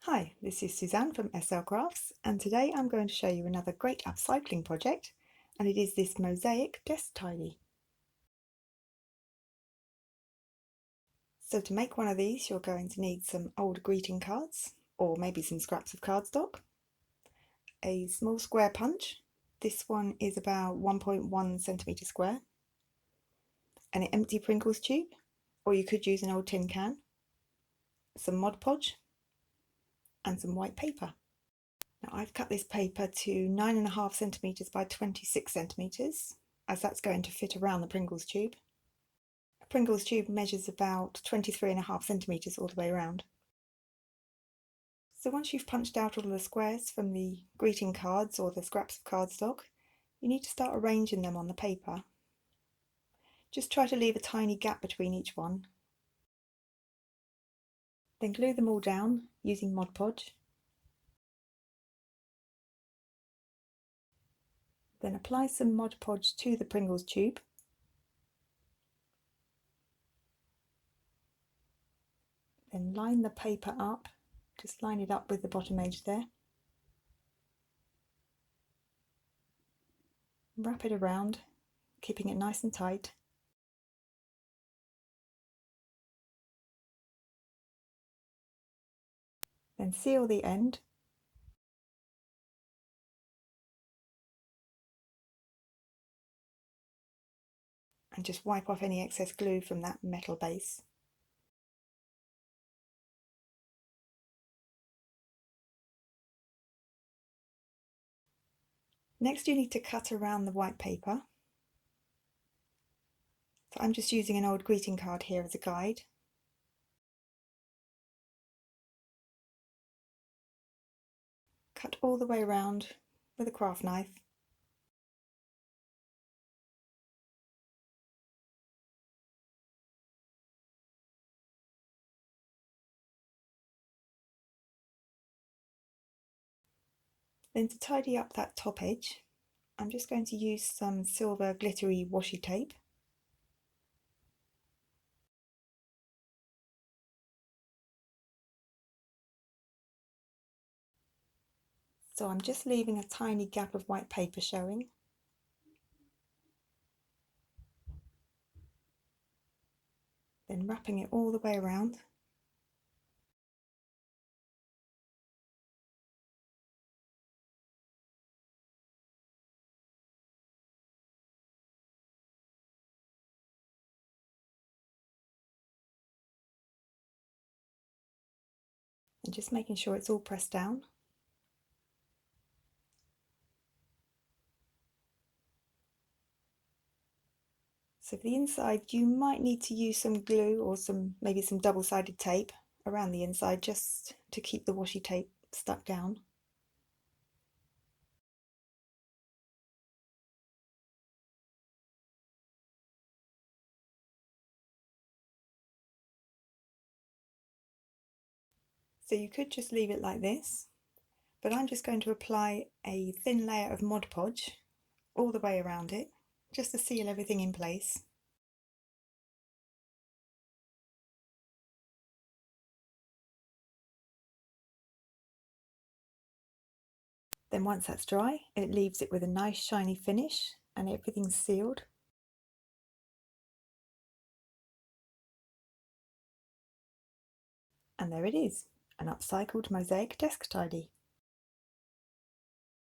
Hi, this is Suzanne from SL Crafts, and today I'm going to show you another great upcycling project, and it is this Mosaic desk tidy. So to make one of these, you're going to need some old greeting cards, or maybe some scraps of cardstock, a small square punch. This one is about 1.1 centimetre square, an empty Pringles tube, or you could use an old tin can, some Mod Podge, and some white paper. Now I've cut this paper to 9.5 centimetres by 26 centimetres, as that's going to fit around the Pringles tube. A Pringles tube measures about 23.5 centimetres all the way around. So once you've punched out all the squares from the greeting cards or the scraps of cardstock, you need to start arranging them on the paper. Just try to leave a tiny gap between each one. Then glue them all down using Mod Podge. Then apply some Mod Podge to the Pringles tube. Then line the paper up, just line it up with the bottom edge there. Wrap it around, keeping it nice and tight. Then seal the end. And just wipe off any excess glue from that metal base. Next you need to cut around the white paper. So I'm just using an old greeting card here as a guide. Cut all the way around with a craft knife. Then to tidy up that top edge, I'm just going to use some silver glittery washi tape. So I'm just leaving a tiny gap of white paper showing. Then wrapping it all the way around. And just making sure it's all pressed down. So for the inside you might need to use some glue or maybe some double-sided tape around the inside just to keep the washi tape stuck down. So you could just leave it like this, but I'm just going to apply a thin layer of Mod Podge all the way around it, just to seal everything in place. Then once that's dry, it leaves it with a nice shiny finish and everything's sealed. And there it is, an upcycled Mosaic desk tidy.